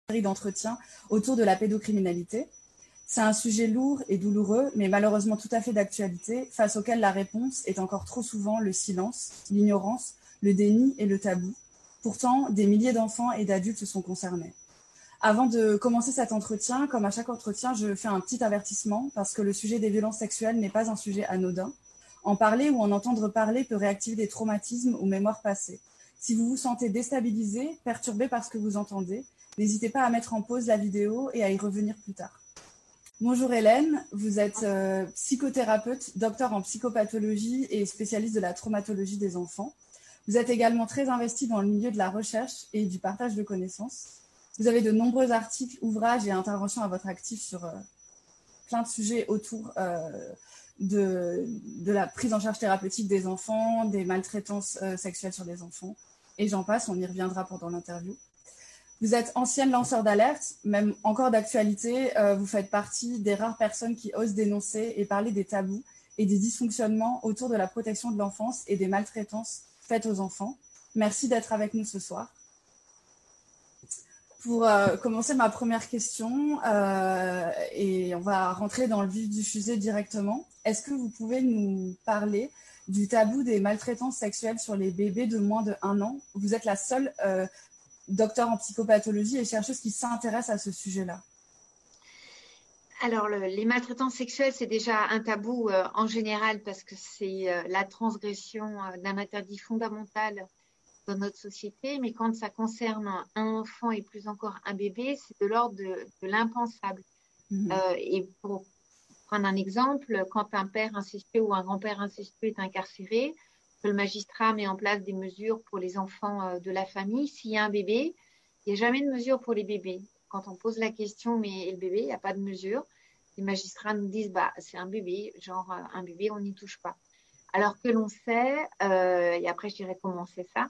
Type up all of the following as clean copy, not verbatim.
série d'entretiens autour de la pédocriminalité. C'est un sujet lourd et douloureux, mais malheureusement tout à fait d'actualité, face auquel la réponse est encore trop souvent le silence, l'ignorance, le déni et le tabou. Pourtant, des milliers d'enfants et d'adultes sont concernés. Avant de commencer cet entretien, comme à chaque entretien, je fais un petit avertissement parce que le sujet des violences sexuelles n'est pas un sujet anodin. En parler ou en entendre parler peut réactiver des traumatismes ou mémoires passées. Si vous vous sentez déstabilisé, perturbé par ce que vous entendez, n'hésitez pas à mettre en pause la vidéo et à y revenir plus tard. Bonjour Hélène, vous êtes psychothérapeute, docteur en psychopathologie et spécialiste de la traumatologie des enfants. Vous êtes également très investie dans le milieu de la recherche et du partage de connaissances. Vous avez de nombreux articles, ouvrages et interventions à votre actif sur plein de sujets autour de la prise en charge thérapeutique des enfants, des maltraitances sexuelles sur les enfants, et j'en passe, on y reviendra pendant l'interview. Vous êtes ancienne lanceur d'alerte, même encore d'actualité, vous faites partie des rares personnes qui osent dénoncer et parler des tabous et des dysfonctionnements autour de la protection de l'enfance et des maltraitances faites aux enfants. Merci d'être avec nous ce soir. Pour commencer ma première question, et on va rentrer dans le vif du sujet directement, est-ce que vous pouvez nous parler du tabou des maltraitances sexuelles sur les bébés de moins de 1 an? Vous êtes la seule docteur en psychopathologie et chercheuse qui s'intéresse à ce sujet-là. Alors, les maltraitances sexuelles, c'est déjà un tabou en général parce que c'est la transgression d'un interdit fondamental dans notre société. Mais quand ça concerne un enfant et plus encore un bébé, c'est de l'ordre de l'impensable. Et pour prendre un exemple, quand un père incestueux ou un grand-père incestueux est incarcéré, que le magistrat met en place des mesures pour les enfants de la famille. S'il y a un bébé, il n'y a jamais de mesure pour les bébés. Quand on pose la question, mais le bébé, il n'y a pas de mesure, les magistrats nous disent, c'est un bébé, genre un bébé, on n'y touche pas. Alors que l'on sait, et après je dirais comment on sait ça,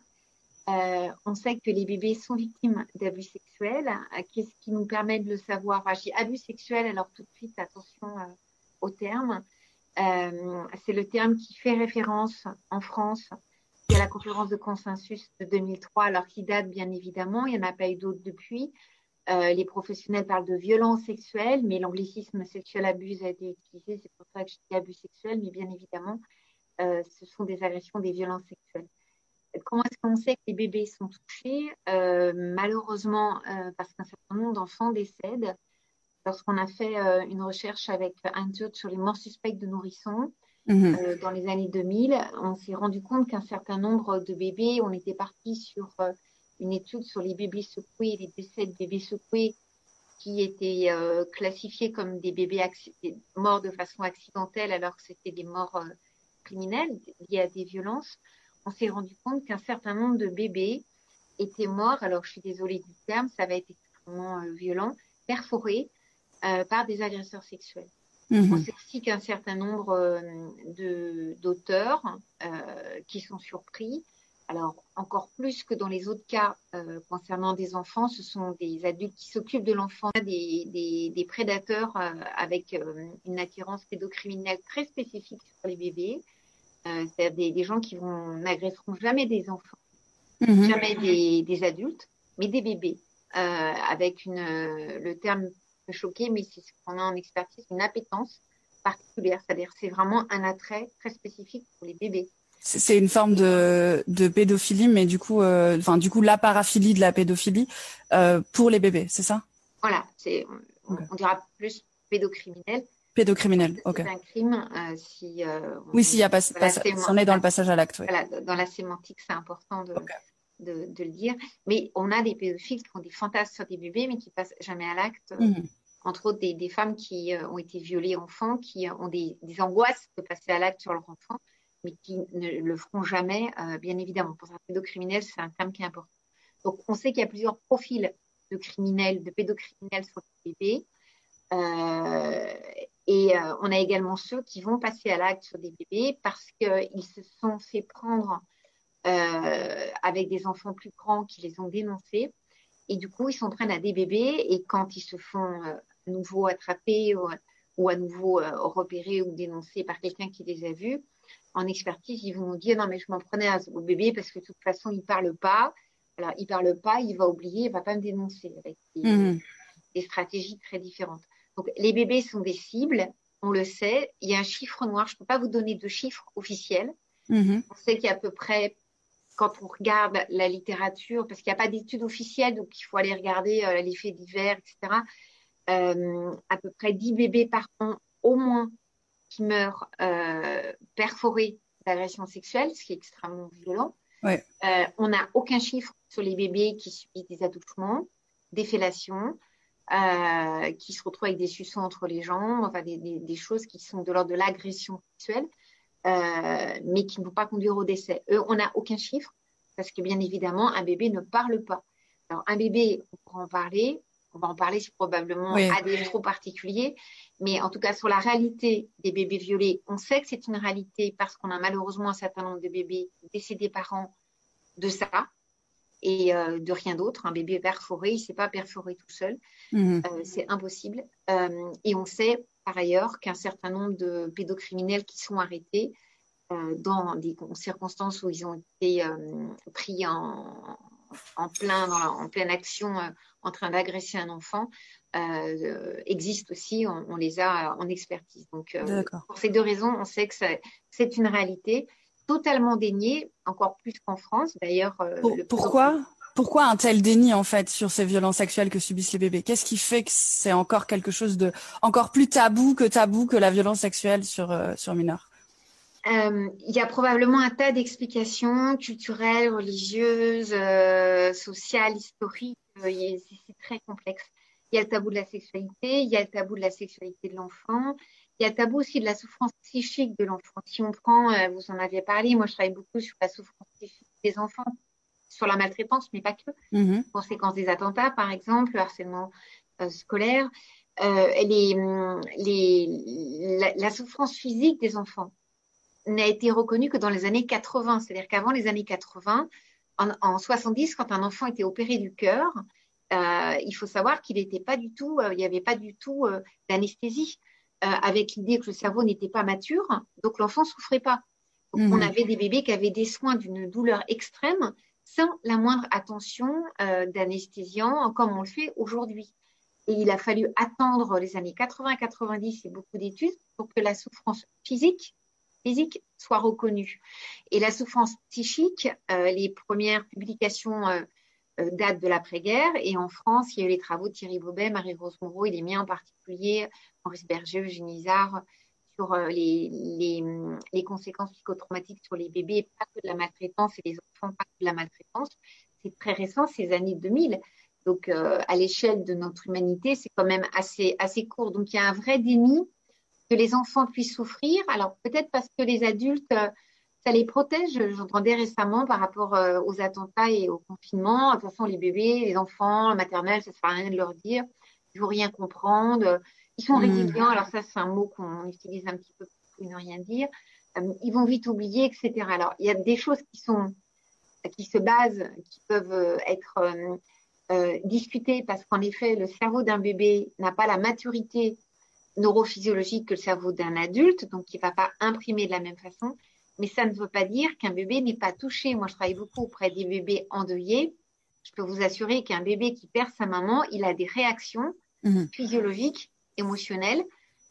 on sait que les bébés sont victimes d'abus sexuels. Qu'est-ce qui nous permet de le savoir? Je dis abus sexuels, alors tout de suite, attention au terme. C'est le terme qui fait référence en France à la conférence de consensus de 2003, alors qui date bien évidemment, il n'y en a pas eu d'autres depuis. Les professionnels parlent de violence sexuelle, mais l'anglicisme sexual abuse a été utilisé, c'est pour ça que je dis abus sexuel, mais bien évidemment, ce sont des agressions, des violences sexuelles. Comment est-ce qu'on sait que les bébés sont touchés? Malheureusement, parce qu'un certain nombre d'enfants décèdent. Lorsqu'on a fait une recherche avec Antioch sur les morts suspectes de nourrissons dans les années 2000, on s'est rendu compte qu'un certain nombre de bébés, on était parti sur une étude sur les bébés secoués, les décès de bébés secoués qui étaient classifiés comme des bébés morts de façon accidentelle alors que c'était des morts criminelles liées à des violences. On s'est rendu compte qu'un certain nombre de bébés étaient morts, alors je suis désolée du terme, ça va être extrêmement violent, perforés par des agresseurs sexuels. On sait aussi qu'un certain nombre d'auteurs qui sont surpris, alors encore plus que dans les autres cas concernant des enfants, ce sont des adultes qui s'occupent de l'enfant, des prédateurs avec une attirance pédocriminelle très spécifique sur les bébés, c'est-à-dire des gens qui n'agresseront jamais des enfants, jamais des adultes, mais des bébés, avec le terme peut choquer, mais c'est ce qu'on a en expertise, une appétence particulière, c'est-à-dire c'est vraiment un attrait très spécifique pour les bébés. C'est une forme de pédophilie, mais du coup la paraphilie de la pédophilie pour les bébés, c'est ça? Voilà, on dira plus pédocriminel. Pédocriminel, ok. C'est un crime si. Oui, s'il y a si on est dans le passage à l'acte. Oui. Voilà, dans la sémantique, c'est important de le dire. Mais on a des pédophiles qui ont des fantasmes sur des bébés, mais qui passent jamais à l'acte. Entre autres, des femmes qui ont été violées enfants, qui ont des angoisses de passer à l'acte sur leur enfant, mais qui ne le feront jamais, bien évidemment. Pour un pédocriminel, c'est un terme qui est important. Donc, on sait qu'il y a plusieurs profils de criminels, de pédocriminels sur les bébés. On a également ceux qui vont passer à l'acte sur des bébés parce qu'ils se sont fait prendre avec des enfants plus grands qui les ont dénoncés. Et du coup, ils s'en prennent à des bébés. Et quand ils se font à nouveau attraper ou à nouveau repérés ou dénoncés par quelqu'un qui les a vus, en expertise, ils vont nous dire « Non, mais je m'en prenais au bébé parce que de toute façon, il ne parle pas. Alors, il ne parle pas, il va oublier, il ne va pas me dénoncer avec des stratégies très différentes. Donc, les bébés sont des cibles, on le sait. Il y a un chiffre noir. Je ne peux pas vous donner de chiffres officiels. On sait qu'il y a à peu près, quand on regarde la littérature, parce qu'il n'y a pas d'études officielles, donc il faut aller regarder les faits divers, etc. À peu près 10 bébés par an, au moins, qui meurent perforés d'agression sexuelle, ce qui est extrêmement violent. Ouais. On n'a aucun chiffre sur les bébés qui subissent des attouchements, des fellations, qui se retrouvent avec des suçons entre les jambes, enfin des choses qui sont de l'ordre de l'agression sexuelle, mais qui ne vont pas conduire au décès. On n'a aucun chiffre, parce que bien évidemment, un bébé ne parle pas. Alors, un bébé, on pourra en parler. On va en parler probablement à des trop particuliers, mais en tout cas sur la réalité des bébés violés, on sait que c'est une réalité parce qu'on a malheureusement un certain nombre de bébés décédés par an de ça et de rien d'autre. Un bébé perforé, il ne s'est pas perforé tout seul, c'est impossible. Et on sait par ailleurs qu'un certain nombre de pédocriminels qui sont arrêtés dans des circonstances où ils ont été pris en pleine action en train d'agresser un enfant existent aussi, on les a en expertise. Donc, pour ces deux raisons, on sait que c'est une réalité totalement déniée, encore plus qu'en France. D'ailleurs, pourquoi un tel déni en fait sur ces violences sexuelles que subissent les bébés? Qu'est-ce qui fait que c'est encore quelque chose de encore plus tabou que la violence sexuelle sur mineurs? Il y a probablement un tas d'explications culturelles, religieuses, sociales, historiques. C'est très complexe. Il y a le tabou de la sexualité, il y a le tabou de la sexualité de l'enfant, il y a le tabou aussi de la souffrance psychique de l'enfant. Si on prend, vous en aviez parlé, moi je travaille beaucoup sur la souffrance psychique des enfants, sur la maltraitance, mais pas que. Conséquences des attentats, par exemple, le harcèlement scolaire, la souffrance physique des enfants n'a été reconnue que dans les années 80. C'est-à-dire qu'avant les années 80, en 70, quand un enfant était opéré du cœur, il faut savoir qu'il n'était pas du tout, il n'y avait pas du tout d'anesthésie, avec l'idée que le cerveau n'était pas mature, donc l'enfant ne souffrait pas. Donc, on avait des bébés qui avaient des soins d'une douleur extrême sans la moindre attention d'anesthésiant, comme on le fait aujourd'hui. Et il a fallu attendre les années 80-90 et beaucoup d'études pour que la souffrance physique soit reconnue. Et la souffrance psychique, les premières publications datent de l'après-guerre. Et en France, il y a eu les travaux de Thierry Bobet, Marie-Rose Moreau et les miens en particulier, Maurice Berger, Eugénie Izard, sur les conséquences psychotraumatiques sur les bébés, pas que de la maltraitance, et les enfants, pas que de la maltraitance. C'est très récent, c'est les années 2000. Donc, à l'échelle de notre humanité, c'est quand même assez court. Donc, il y a un vrai déni que les enfants puissent souffrir. Alors, peut-être parce que les adultes, ça les protège. J'entendais récemment par rapport aux attentats et au confinement. De toute façon, les bébés, les enfants, la maternelle, ça ne sert à rien de leur dire. Ils ne vont rien comprendre. Ils sont résilients. Alors, ça, c'est un mot qu'on utilise un petit peu pour ne rien dire. Ils vont vite oublier, etc. Alors, il y a des choses qui se basent, qui peuvent être discutées parce qu'en effet, le cerveau d'un bébé n'a pas la maturité neurophysiologique que le cerveau d'un adulte, donc il ne va pas imprimer de la même façon. Mais ça ne veut pas dire qu'un bébé n'est pas touché. Moi, je travaille beaucoup auprès des bébés endeuillés. Je peux vous assurer qu'un bébé qui perd sa maman, il a des réactions physiologiques, émotionnelles,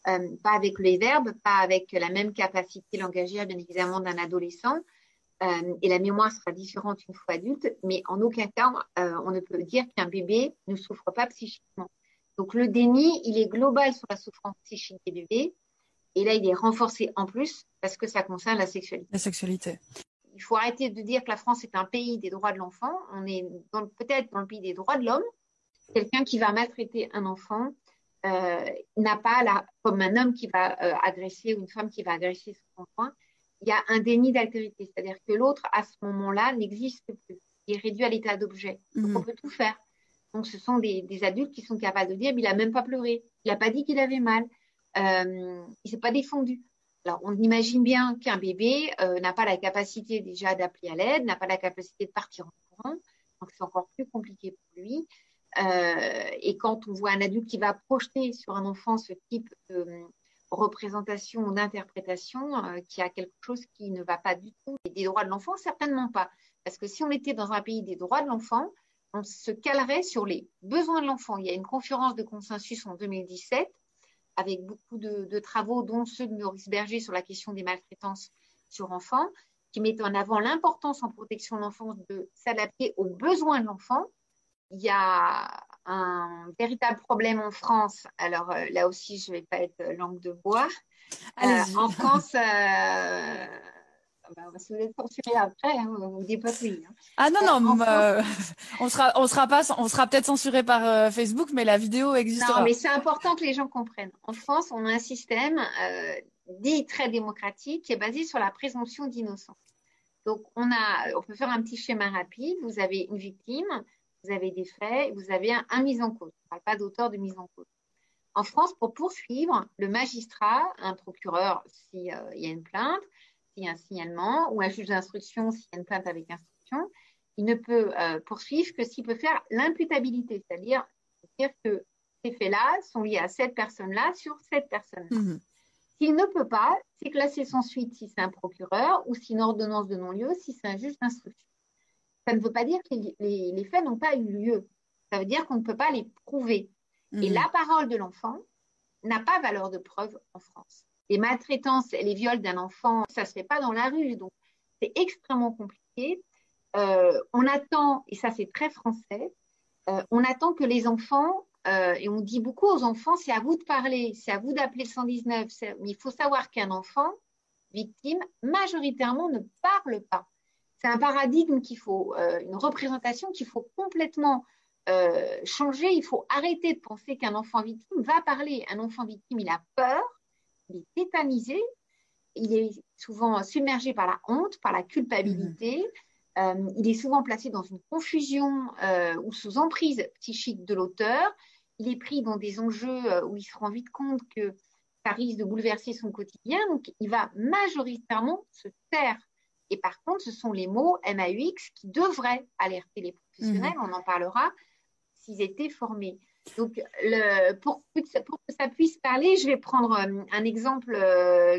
pas avec les verbes, pas avec la même capacité langagière, bien évidemment, d'un adolescent. Et la mémoire sera différente une fois adulte, mais en aucun cas, on ne peut dire qu'un bébé ne souffre pas psychiquement. Donc, le déni, il est global sur la souffrance psychique des bébés. Et là, il est renforcé en plus parce que ça concerne la sexualité. La sexualité. Il faut arrêter de dire que la France est un pays des droits de l'enfant. On est peut-être dans le pays des droits de l'homme. Quelqu'un qui va maltraiter un enfant n'a pas, comme un homme qui va agresser ou une femme qui va agresser son enfant, il y a un déni d'altérité. C'est-à-dire que l'autre, à ce moment-là, n'existe plus. Il est réduit à l'état d'objet. Donc, on peut tout faire. Donc, ce sont des adultes qui sont capables de dire il n'a même pas pleuré, il n'a pas dit qu'il avait mal, il ne s'est pas défendu. Alors, on imagine bien qu'un bébé n'a pas la capacité déjà d'appeler à l'aide, n'a pas la capacité de partir en courant, donc c'est encore plus compliqué pour lui. Et quand on voit un adulte qui va projeter sur un enfant ce type de représentation ou d'interprétation, qui a quelque chose qui ne va pas du tout, et des droits de l'enfant, certainement pas. Parce que si on était dans un pays des droits de l'enfant, on se calerait sur les besoins de l'enfant. Il y a une conférence de consensus en 2017 avec beaucoup de travaux, dont ceux de Maurice Berger sur la question des maltraitances sur enfants, qui mettent en avant l'importance en protection de l'enfance de s'adapter aux besoins de l'enfant. Il y a un véritable problème en France. Alors là aussi, je ne vais pas être langue de bois. Allez-y. En France, si vous êtes censuré après, hein, vous dites pas oui. Hein. Ah non, non, France, on sera peut-être censuré par Facebook, mais la vidéo non, existera. mais c'est important que les gens comprennent. En France, on a un système dit très démocratique qui est basé sur la présomption d'innocence. Donc, on peut faire un petit schéma rapide. Vous avez une victime, vous avez des faits, vous avez un mis en cause. On ne parle pas d'auteur de mise en cause. En France, pour poursuivre, le magistrat, un procureur, s'il y a une plainte, s'il y a un signalement, ou un juge d'instruction, s'il y a une plainte avec instruction, il ne peut poursuivre que s'il peut faire l'imputabilité, c'est-à-dire que ces faits-là sont liés à cette personne-là sur cette personne-là. Mmh. S'il ne peut pas, c'est classé sans suite si c'est un procureur ou si une ordonnance de non-lieu, si c'est un juge d'instruction. Ça ne veut pas dire que les faits n'ont pas eu lieu. Ça veut dire qu'on ne peut pas les prouver. Mmh. Et la parole de l'enfant n'a pas valeur de preuve en France. Les maltraitances et les viols d'un enfant, ça ne se fait pas dans la rue. Donc, c'est extrêmement compliqué. On attend, et ça c'est très français, on attend que les enfants, et on dit beaucoup aux enfants, c'est à vous de parler, c'est à vous d'appeler le 119. Mais il faut savoir qu'un enfant victime, majoritairement, ne parle pas. C'est un paradigme qu'il faut, une représentation qu'il faut complètement changer. Il faut arrêter de penser qu'un enfant victime va parler. Un enfant victime, il a peur, il est tétanisé, il est souvent submergé par la honte, par la culpabilité. Il est souvent placé dans une confusion ou sous emprise psychique de l'auteur. Il est pris dans des enjeux où il se rend vite compte que ça risque de bouleverser son quotidien. Donc, il va majoritairement se taire. Et par contre, ce sont les mots MAUX qui devraient alerter les professionnels. On en parlera s'ils étaient formés. Donc, pour que ça puisse parler, je vais prendre un exemple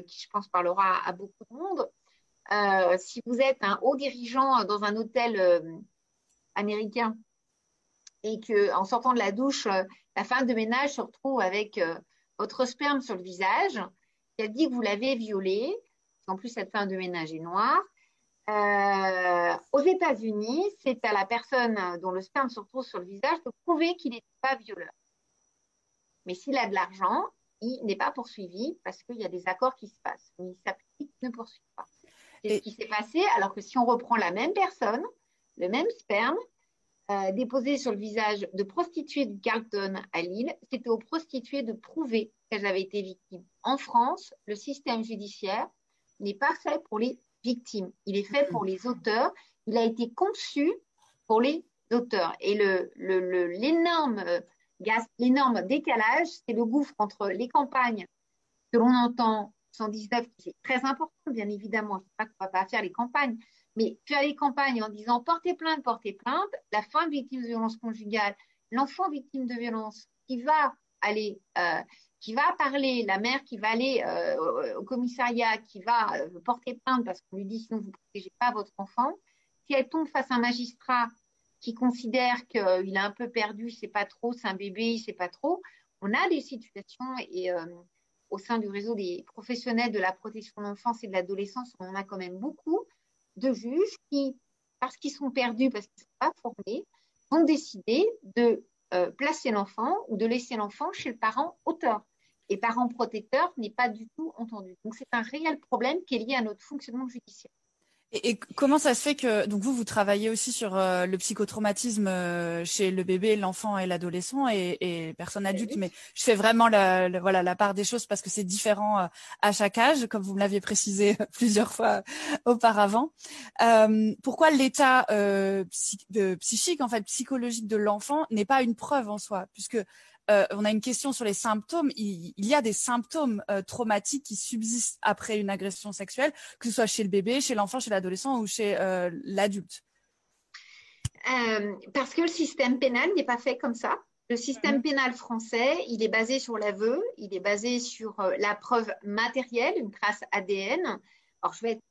qui, je pense, parlera à beaucoup de monde. Si vous êtes un haut dirigeant dans un hôtel américain et qu'en sortant de la douche, la femme de ménage se retrouve avec votre sperme sur le visage, elle dit que vous l'avez violée, en plus cette femme de ménage est noire. Aux États-Unis, c'est à la personne dont le sperme se retrouve sur le visage de prouver qu'il n'est pas violeur. Mais s'il a de l'argent, il n'est pas poursuivi parce qu'il y a des accords qui se passent. Mais il s'applique, ne poursuit pas. C'est ce qui s'est passé, alors que si on reprend la même personne, le même sperme, déposé sur le visage de prostituées du Carlton à Lille, c'était aux prostituées de prouver qu'elles avaient été victimes. En France, le système judiciaire n'est pas fait pour les victimes. Il est fait pour les auteurs. Il a été conçu pour les auteurs. Et l'énorme décalage, c'est le gouffre entre les campagnes que l'on entend 119, c'est très important, bien évidemment. Je ne dis pas qu'on ne va pas faire les campagnes, mais faire les campagnes en disant portez plainte, la femme victime de violence conjugale, l'enfant victime de violence qui va aller, qui va parler, la mère qui va aller au commissariat, qui va porter plainte parce qu'on lui dit sinon vous ne protégez pas votre enfant. Si elle tombe face à un magistrat qui considère qu'il est un peu perdu, c'est pas trop, c'est un bébé, il sait pas trop, on a des situations et au sein du réseau des professionnels de la protection de l'enfance et de l'adolescence, on en a quand même beaucoup de juges qui, parce qu'ils sont perdus, parce qu'ils ne sont pas formés, vont décider de placer l'enfant ou de laisser l'enfant chez le parent auteur. Et parent protecteur n'est pas du tout entendu. Donc, c'est un réel problème qui est lié à notre fonctionnement judiciaire. Et comment ça se fait que donc vous travaillez aussi sur le psychotraumatisme chez le bébé, l'enfant et l'adolescent et personnes adultes, mais je fais vraiment la part des choses parce que c'est différent à chaque âge, comme vous me l'aviez précisé plusieurs fois auparavant. Pourquoi l'état psychique, en fait, psychologique de l'enfant n'est pas une preuve en soi, puisque on a une question sur les symptômes. Il y a des symptômes traumatiques qui subsistent après une agression sexuelle, que ce soit chez le bébé, chez l'enfant, chez l'adolescent ou chez l'adulte. Parce que le système pénal n'est pas fait comme ça. Le système pénal français, il est basé sur l'aveu, il est basé sur la preuve matérielle, une trace ADN. Alors, je vais être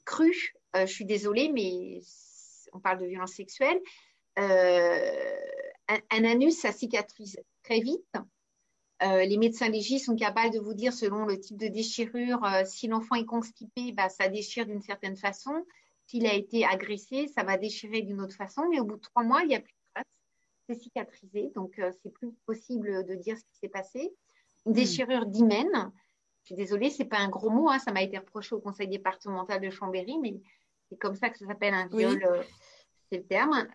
crue, je suis désolée, mais on parle de violence sexuelle, un anus, ça cicatrise très vite. Les médecins légistes sont capables de vous dire, selon le type de déchirure, si l'enfant est constipé, bah, ça déchire d'une certaine façon. S'il a été agressé, ça va déchirer d'une autre façon. Mais au bout de 3 mois, il n'y a plus de traces. C'est cicatrisé. Donc, c'est plus possible de dire ce qui s'est passé. Une déchirure d'hymen. Je suis désolée, c'est pas un gros mot. Hein, ça m'a été reproché au conseil départemental de Chambéry, mais c'est comme ça que ça s'appelle un viol. Oui. C'est le terme.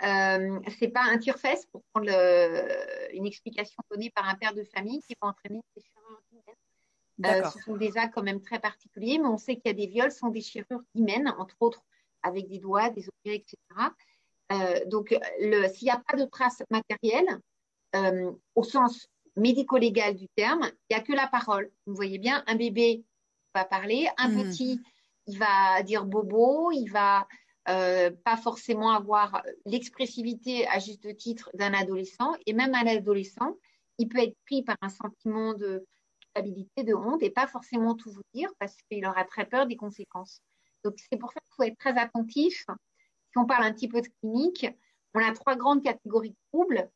C'est pas un tire-fesse pour prendre une explication donnée par un père de famille qui va entraîner une déchirure d'hymen. Ce sont des actes quand même très particuliers, mais on sait qu'il y a des viols sans déchirure d'hymen, entre autres avec des doigts, des objets, etc. Donc, s'il n'y a pas de traces matérielles, au sens médico-légal du terme, il n'y a que la parole. Vous voyez bien, un bébé va parler, un petit, il va dire bobo, il va pas forcément avoir l'expressivité à juste titre d'un adolescent, et même un adolescent, il peut être pris par un sentiment de culpabilité, de honte, et pas forcément tout vous dire parce qu'il aura très peur des conséquences. Donc c'est pour ça qu'il faut être très attentif. Si on parle un petit peu de clinique, on a 3 grandes catégories de troubles.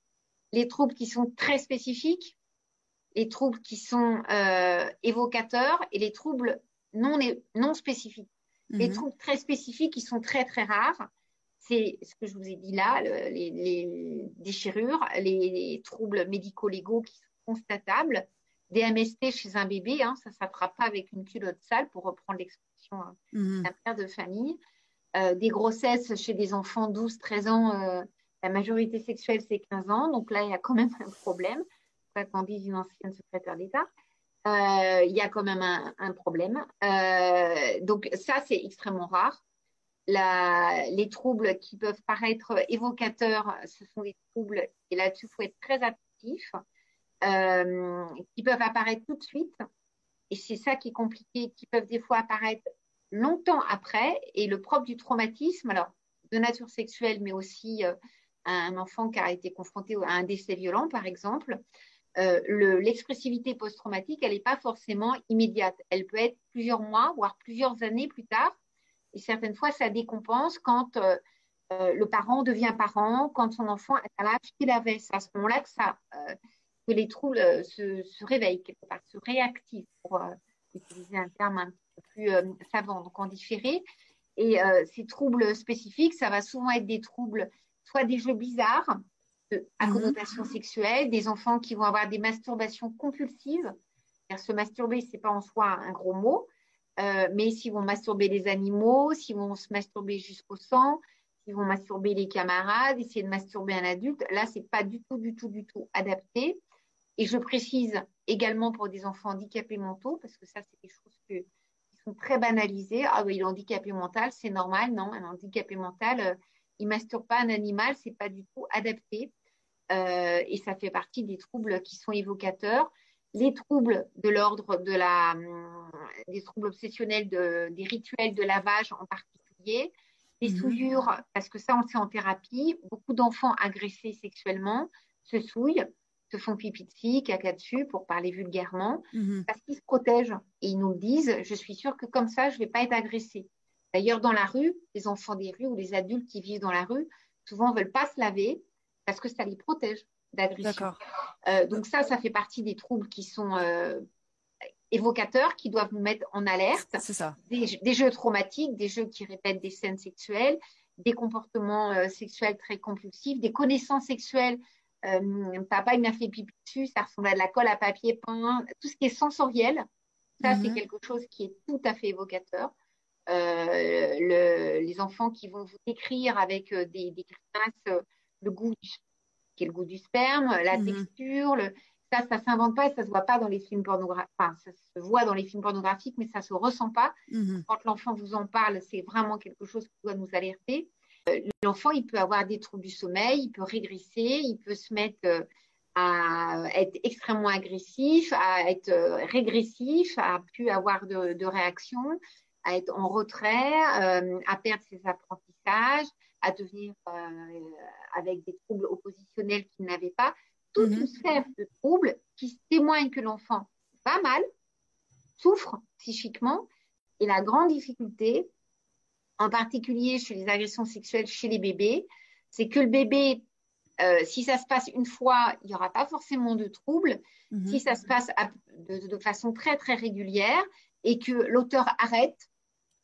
Les troubles qui sont très spécifiques, les troubles qui sont évocateurs et les troubles non spécifiques. Les troubles très spécifiques qui sont très, très rares, c'est ce que je vous ai dit là, les déchirures, les troubles médico-légaux qui sont constatables, des MST chez un bébé, hein, ça ne s'attrape pas avec une culotte sale, pour reprendre l'expression d'un père de famille. Des grossesses chez des enfants 12-13 ans, la majorité sexuelle, c'est 15 ans, donc là, il y a quand même un problème, quoi qu'en dise une ancienne secrétaire d'État. Il y a quand même un problème. Donc ça, c'est extrêmement rare. Les troubles qui peuvent paraître évocateurs, ce sont des troubles, et là-dessus, il faut être très attentif, qui peuvent apparaître tout de suite, et c'est ça qui est compliqué, qui peuvent des fois apparaître longtemps après, et le propre du traumatisme, alors de nature sexuelle, mais aussi un enfant qui a été confronté à un décès violent, par exemple, l'expressivité post-traumatique, elle n'est pas forcément immédiate. Elle peut être plusieurs mois, voire plusieurs années plus tard. Et certaines fois, ça décompense quand le parent devient parent, quand son enfant a l'âge qu'il avait. C'est à ce moment-là que les troubles se réveillent, quelque part, se réactivent, pour utiliser un terme un peu plus savant, donc en différé. Et ces troubles spécifiques, ça va souvent être des troubles, soit des jeux bizarres, à connotation sexuelle, des enfants qui vont avoir des masturbations compulsives. Se masturber, ce n'est pas en soi un gros mot, mais s'ils vont masturber les animaux, s'ils vont se masturber jusqu'au sang, s'ils vont masturber les camarades, essayer de masturber un adulte, là, ce n'est pas du tout adapté. Et je précise également pour des enfants handicapés mentaux, parce que ça, c'est des choses qui sont très banalisées. Ah oui, il est handicapé mental, c'est normal. Non, un handicapé mental, il ne masturbe pas un animal, ce n'est pas du tout adapté. Et ça fait partie des troubles qui sont évocateurs. Les troubles de l'ordre des troubles obsessionnels, des rituels de lavage en particulier, les souillures, parce que ça, on le sait en thérapie, beaucoup d'enfants agressés sexuellement se souillent, se font pipi dessus, caca dessus, pour parler vulgairement, parce qu'ils se protègent. Et ils nous le disent, je suis sûre que comme ça, je ne vais pas être agressée. D'ailleurs, dans la rue, les enfants des rues ou les adultes qui vivent dans la rue, souvent ne veulent pas se laver, parce que ça les protège d'agression. Donc ça fait partie des troubles qui sont évocateurs, qui doivent nous mettre en alerte. C'est ça. Des jeux traumatiques, des jeux qui répètent des scènes sexuelles, des comportements sexuels très compulsifs, des connaissances sexuelles. Papa, il m'a fait pipi dessus, ça ressemble à de la colle à papier peint. Tout ce qui est sensoriel, ça, c'est quelque chose qui est tout à fait évocateur. Les enfants qui vont vous décrire avec des grimaces le goût qui est le goût du sperme, la texture, ça s'invente pas et ça se voit pas dans les films pornographiques. Enfin, ça se voit dans les films pornographiques, mais ça se ressent pas. Quand l'enfant vous en parle, c'est vraiment quelque chose qui doit nous alerter. L'enfant, il peut avoir des troubles du sommeil, il peut régresser, il peut se mettre à être extrêmement agressif, à être régressif, à plus avoir de réaction, à être en retrait, à perdre ses apprentissages, à devenir avec des troubles oppositionnels qu'il n'avait pas. Toute une sphère de troubles qui témoignent que l'enfant va mal, souffre psychiquement. Et la grande difficulté, en particulier chez les agressions sexuelles chez les bébés, c'est que le bébé, si ça se passe une fois, il n'y aura pas forcément de trouble. Si ça se passe de façon très, très régulière et que l'auteur arrête,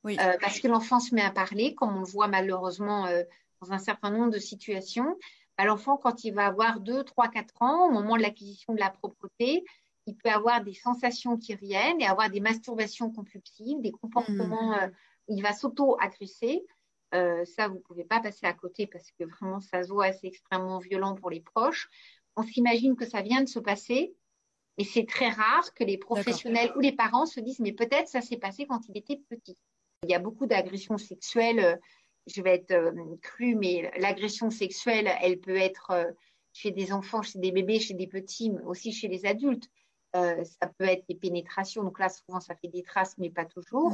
parce que l'enfant se met à parler, comme on le voit malheureusement dans un certain nombre de situations, l'enfant, quand il va avoir 2, 3, 4 ans, au moment de l'acquisition de la propreté, il peut avoir des sensations qui reviennent et avoir des masturbations compulsives, des comportements où il va s'auto-agresser. Ça, vous ne pouvez pas passer à côté parce que vraiment, ça se voit, c'est extrêmement violent pour les proches. On s'imagine que ça vient de se passer, mais c'est très rare que les professionnels ou les parents se disent, mais peut-être ça s'est passé quand il était petit. Il y a beaucoup d'agressions sexuelles, je vais être crue, mais l'agression sexuelle, elle peut être chez des enfants, chez des bébés, chez des petits, mais aussi chez les adultes. Ça peut être des pénétrations, donc là, souvent, ça fait des traces, mais pas toujours.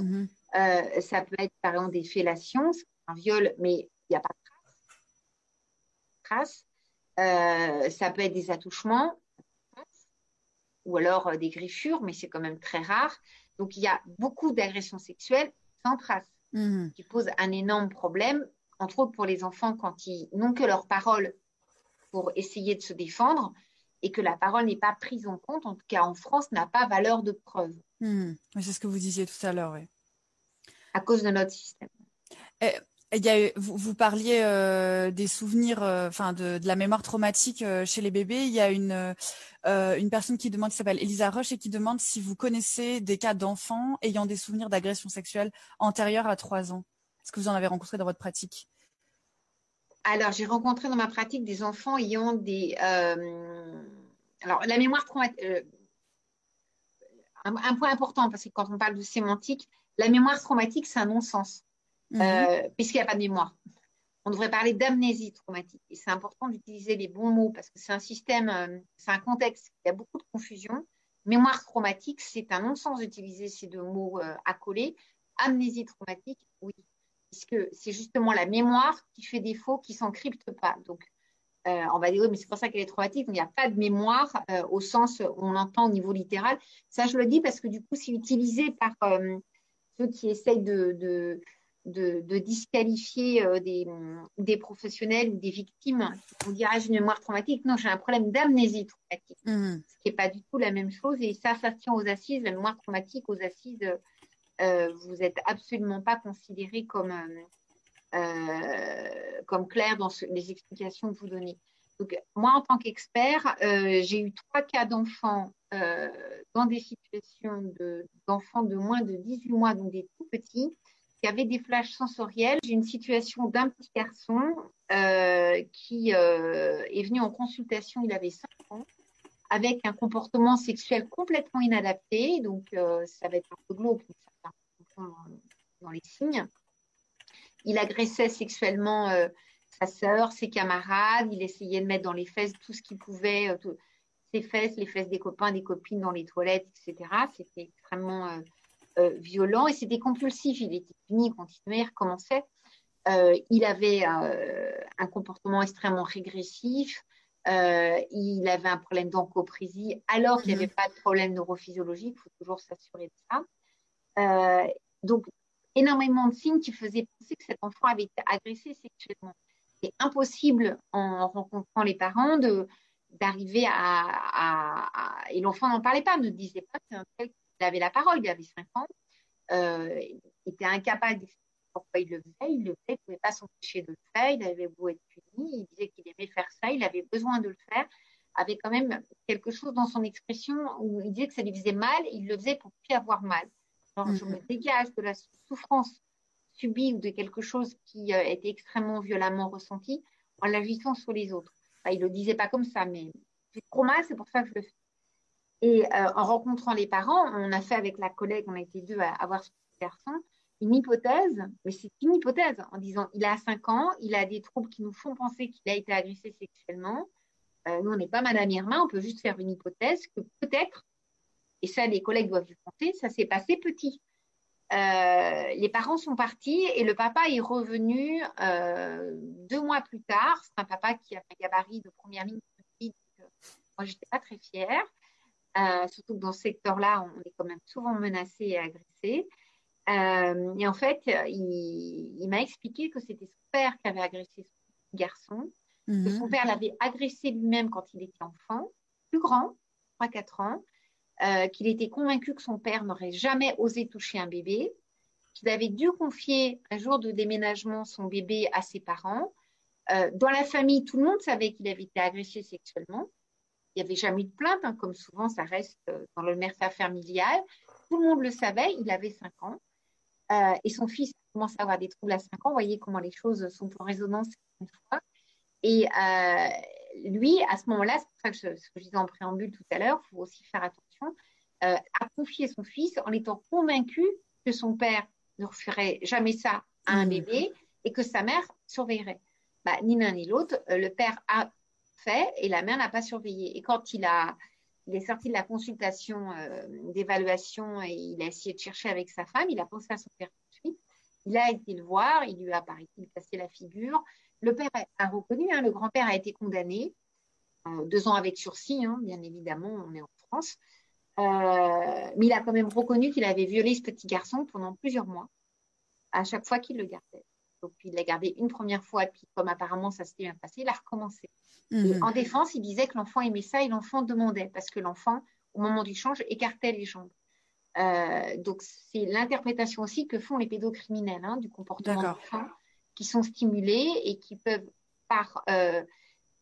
Ça peut être, par exemple, des fellations, c'est un viol, mais il n'y a pas de traces. Ça peut être des attouchements, ou alors des griffures, mais c'est quand même très rare. Donc, il y a beaucoup d'agressions sexuelles sans traces, qui posent un énorme problème, entre autres pour les enfants quand ils n'ont que leur parole pour essayer de se défendre et que la parole n'est pas prise en compte, en tout cas en France, n'a pas valeur de preuve. C'est ce que vous disiez tout à l'heure, oui. À cause de notre système. Vous parliez des souvenirs, de la mémoire traumatique chez les bébés. Il y a une personne qui demande, qui s'appelle Elisa Roche, et qui demande si vous connaissez des cas d'enfants ayant des souvenirs d'agression sexuelle antérieure à 3 ans. Est-ce que vous en avez rencontré dans votre pratique? Alors, j'ai rencontré dans ma pratique des enfants ayant des... alors, la mémoire traumatique... un point important, parce que quand on parle de sémantique, la mémoire traumatique, c'est un non-sens, puisqu'il n'y a pas de mémoire. On devrait parler d'amnésie traumatique. Et c'est important d'utiliser les bons mots, parce que c'est un système, c'est un contexte, il y a beaucoup de confusion. Mémoire traumatique, c'est un non-sens d'utiliser ces deux mots accolés. Amnésie traumatique, oui, puisque c'est justement la mémoire qui fait défaut, qui ne s'encrypte pas. Donc, on va dire, oui, mais c'est pour ça qu'elle est traumatique. Il n'y a pas de mémoire au sens où on l'entend au niveau littéral. Ça, je le dis parce que du coup, c'est utilisé par ceux qui essayent de disqualifier des professionnels ou des victimes qui vont dire, ah, j'ai une mémoire traumatique. Non, j'ai un problème d'amnésie traumatique, ce qui n'est pas du tout la même chose. Et ça tient aux assises. La mémoire traumatique aux assises, vous n'êtes absolument pas considéré comme clair dans les explications que vous donnez. Donc, moi, en tant qu'expert, j'ai eu 3 cas d'enfants dans des situations d'enfants de moins de 18 mois, donc des tout petits, qui avaient des flashs sensoriels. J'ai une situation d'un petit garçon qui est venu en consultation, il avait 5 ans, avec un comportement sexuel complètement inadapté. Donc, ça va être un peu glauque, dans les signes. Il agressait sexuellement sa sœur, ses camarades. Il essayait de mettre dans les fesses tout ce qu'il pouvait, ses fesses, les fesses des copains, des copines dans les toilettes, etc. C'était extrêmement violent et c'était compulsif. Il était puni, il continuait, il recommençait. Il avait un comportement extrêmement régressif. Il avait un problème d'encoprésie alors qu'il n'y avait pas de problème neurophysiologique. Il faut toujours s'assurer de ça. Donc, énormément de signes qui faisaient penser que cet enfant avait été agressé sexuellement. C'est impossible, en rencontrant les parents, d'arriver et l'enfant n'en parlait pas, ne disait pas qu'il avait la parole, il avait 5 ans, il était incapable d'expliquer pourquoi il le faisait, il ne pouvait pas s'empêcher de le faire, il avait beau être puni, il disait qu'il aimait faire ça, il avait besoin de le faire, avait quand même quelque chose dans son expression où il disait que ça lui faisait mal, il le faisait pour ne plus avoir mal. Alors, je me dégage de la souffrance subie ou de quelque chose qui était extrêmement violemment ressenti en l'agissant sur les autres. Enfin, il ne le disait pas comme ça, mais c'est trop mal, c'est pour ça que je le fais. Et en rencontrant les parents, on a fait avec la collègue, on a été 2 à avoir ce petit garçon, une hypothèse, mais c'est une hypothèse, en disant il a 5 ans, il a des troubles qui nous font penser qu'il a été agressé sexuellement. Nous, on n'est pas Madame Irma, on peut juste faire une hypothèse que peut-être, et ça, les collègues doivent le compter, ça s'est passé petit. Les parents sont partis et le papa est revenu 2 mois plus tard. C'est un papa qui a un gabarit de première ligne. Moi, je n'étais pas très fière, surtout que dans ce secteur-là, on est quand même souvent menacé et agressé. Et en fait, il m'a expliqué que c'était son père qui avait agressé son petit garçon, que son père l'avait agressé lui-même quand il était enfant, plus grand, 3-4 ans, qu'il était convaincu que son père n'aurait jamais osé toucher un bébé, qu'il avait dû confier un jour de déménagement son bébé à ses parents. Dans la famille, tout le monde savait qu'il avait été agressé sexuellement. Il n'y avait jamais eu de plainte, hein, comme souvent ça reste dans le mère familial. Tout le monde le savait, il avait 5 ans. Et son fils commence à avoir des troubles à 5 ans. Vous voyez comment les choses sont en résonance une fois. Et lui, à ce moment-là, c'est pour ça que ce que je disais en préambule tout à l'heure, il faut aussi faire attention, a confié son fils en étant convaincu que son père ne referait jamais ça à un bébé et que sa mère surveillerait. Bah, ni l'un ni l'autre, le père a fait et la mère n'a pas surveillé. Et quand il est sorti de la consultation d'évaluation et il a essayé de chercher avec sa femme, il a pensé à son père tout de suite. Il a été le voir, il lui a, paraît-il, cassé la figure. Le père a reconnu, hein, le grand-père a été condamné, 2 ans avec sursis, hein, bien évidemment, on est en France. Mais il a quand même reconnu qu'il avait violé ce petit garçon pendant plusieurs mois, à chaque fois qu'il le gardait. Donc, il l'a gardé une première fois, puis comme apparemment ça s'était bien passé, il a recommencé. Et en défense, il disait que l'enfant aimait ça et l'enfant demandait, parce que l'enfant, au moment du change, écartait les jambes. Donc, c'est l'interprétation aussi que font les pédocriminels, hein, du comportement d'enfant, qui sont stimulés et qui peuvent, par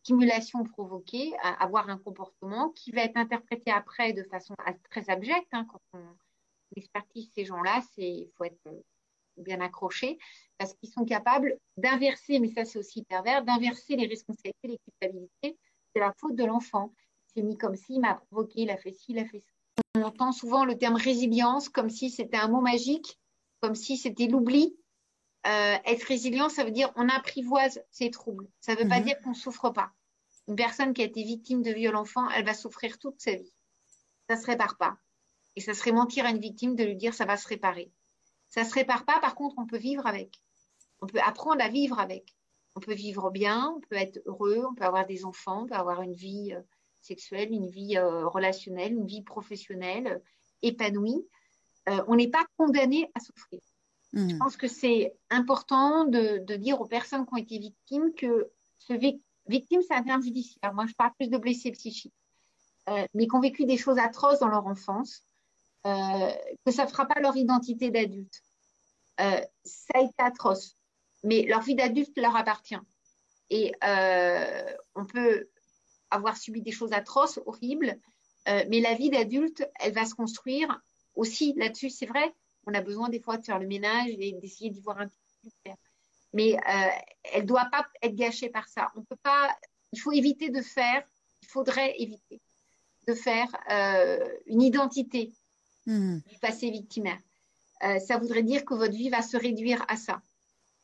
stimulation provoquée, avoir un comportement qui va être interprété après de façon très abjecte. Hein, quand on expertise ces gens-là, il faut être bien accroché, parce qu'ils sont capables d'inverser, mais ça c'est aussi pervers, d'inverser les responsabilités, les culpabilités. C'est la faute de l'enfant. Il s'est mis comme ci, il m'a provoqué, il a fait ci, il a fait ça. On entend souvent le terme résilience comme si c'était un mot magique, comme si c'était l'oubli. Être résilient, ça veut dire on apprivoise ses troubles. Ça ne veut pas dire qu'on ne souffre pas. Une personne qui a été victime de viol enfant, elle va souffrir toute sa vie. Ça ne se répare pas. Et ça serait mentir à une victime de lui dire ça va se réparer. Ça ne se répare pas, par contre, on peut vivre avec. On peut apprendre à vivre avec. On peut vivre bien, on peut être heureux, on peut avoir des enfants, on peut avoir une vie sexuelle, une vie relationnelle, une vie professionnelle épanouie. On n'est pas condamné à souffrir. Je pense que c'est important de dire aux personnes qui ont été victimes que victime, c'est un terme judiciaire. Moi, je parle plus de blessés psychiques, mais qui ont vécu des choses atroces dans leur enfance, que ça ne fera pas leur identité d'adulte. Ça a été atroce, mais leur vie d'adulte leur appartient. Et on peut avoir subi des choses atroces, horribles, mais la vie d'adulte, elle va se construire aussi là-dessus. C'est vrai, on a besoin des fois de faire le ménage et d'essayer d'y voir un petit peu plus clair. Mais elle ne doit pas être gâchée par ça. On peut pas, il faut éviter de faire, il faudrait éviter de faire une identité du passé victimaire. Ça voudrait dire que votre vie va se réduire à ça.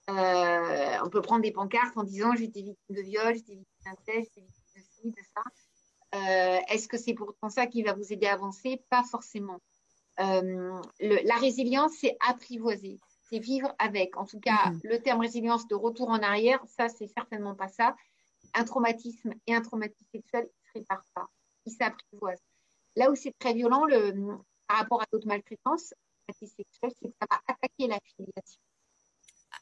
On peut prendre des pancartes en disant j'étais victime de viol, j'étais victime d'inceste, j'étais victime de ci, de ça. Est-ce que c'est pourtant ça qui va vous aider à avancer? Pas forcément. La résilience, c'est apprivoiser, c'est vivre avec. En tout cas, le terme résilience de retour en arrière, ça, c'est certainement pas ça. Un traumatisme et un traumatisme sexuel, ils ne se réparent pas, ils s'apprivoisent. Là où c'est très violent par rapport à d'autres maltraitances, sexuelle, c'est que ça va attaquer la filiation.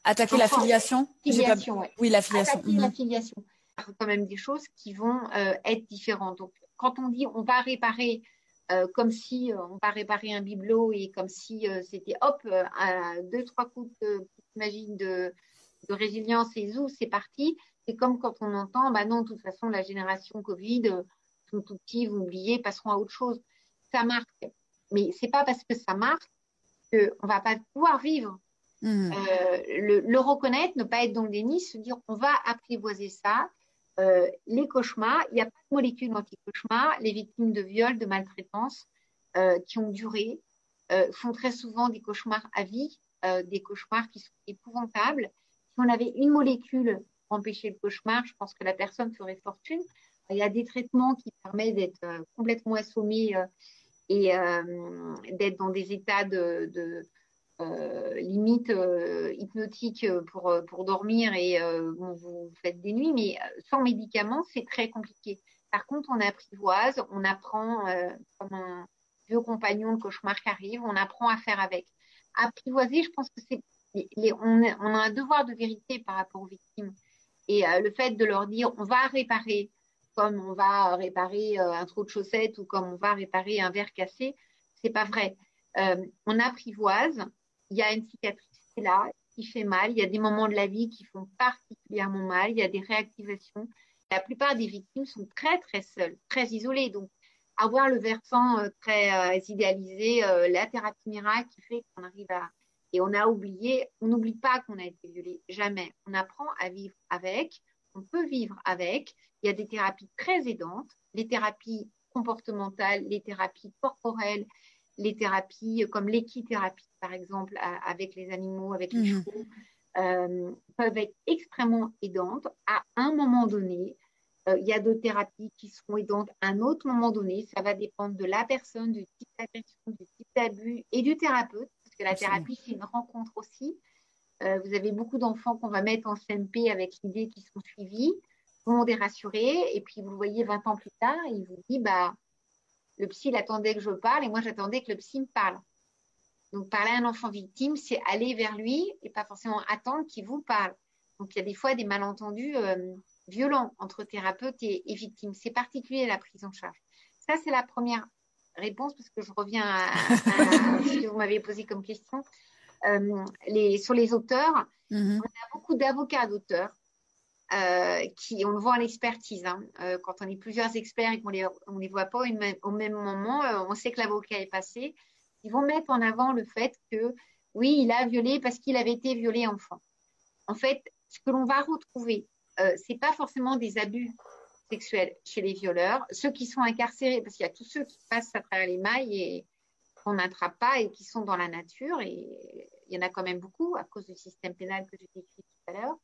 Attaquer la filiation? Filiation, ouais. Oui, la filiation. Attaquer la filiation. Il y a quand même des choses qui vont être différentes. Donc, quand on dit on va réparer comme si on va réparer un bibelot et comme si c'était hop, 2-3 coups de magie de résilience et zou, c'est parti. C'est comme quand on entend, bah non, de toute façon, la génération Covid, sont tout petits, vous oubliez, passeront à autre chose. Ça marque. Mais c'est pas parce que ça marque qu'on va pas pouvoir vivre. Le reconnaître, ne pas être dans le déni, se dire on va apprivoiser ça. Les cauchemars, il n'y a pas de molécules anti-cauchemars. Les victimes de viol, de maltraitance qui ont duré font très souvent des cauchemars à vie, des cauchemars qui sont épouvantables. Si on avait une molécule pour empêcher le cauchemar, je pense que la personne ferait fortune. Il y a des traitements qui permettent d'être complètement assommé et d'être dans des états de limite hypnotique pour dormir et vous faites des nuits, mais sans médicaments, c'est très compliqué. Par contre, on apprivoise, on apprend comme un vieux compagnon de cauchemar qui arrive, on apprend à faire avec. apprivoiser, je pense que on a un devoir de vérité par rapport aux victimes. Et le fait de leur dire, on va réparer, comme on va réparer un trou de chaussette ou comme on va réparer un verre cassé, c'est pas vrai. On apprivoise, il y a une cicatrice qui est là, qui fait mal, il y a des moments de la vie qui font particulièrement mal, il y a des réactivations. La plupart des victimes sont très, très seules, très isolées. Donc, avoir le versant très idéalisé, la thérapie miracle qui fait qu'on arrive à... Et on a oublié, on n'oublie pas qu'on a été violé, jamais. On apprend à vivre avec, on peut vivre avec. Il y a des thérapies très aidantes, les thérapies comportementales, les thérapies corporelles, les thérapies comme l'équithérapie, par exemple, avec les animaux, avec les chevaux, peuvent être extrêmement aidantes à un moment donné. Il y a d'autres thérapies qui seront aidantes à un autre moment donné. Ça va dépendre de la personne, du type d'agression, du type d'abus et du thérapeute, parce que la thérapie, c'est une rencontre aussi. Vous avez beaucoup d'enfants qu'on va mettre en CMP avec l'idée qu'ils sont suivis. Tout le monde est rassuré. Et puis, vous le voyez 20 ans plus tard, il vous dit, le psy, il attendait que je parle et moi, j'attendais que le psy me parle. Donc, parler à un enfant victime, c'est aller vers lui et pas forcément attendre qu'il vous parle. Donc, il y a des fois des malentendus violents entre thérapeute et victime. C'est particulier à la prise en charge. Ça, c'est la première réponse parce que je reviens à ce que vous m'avez posé comme question. Sur les auteurs, on a beaucoup d'avocats d'auteurs qui, on le voit à l'expertise. Quand on est plusieurs experts et qu'on les voit pas au même moment, on sait que l'avocat est passé. Ils vont mettre en avant le fait que, oui, il a violé parce qu'il avait été violé enfant. En fait, ce que l'on va retrouver, c'est pas forcément des abus sexuels chez les violeurs. Ceux qui sont incarcérés, parce qu'il y a tous ceux qui passent à travers les mailles et qu'on n'attrape pas et qui sont dans la nature, et il y en a quand même beaucoup à cause du système pénal que j'ai décrit tout à l'heure.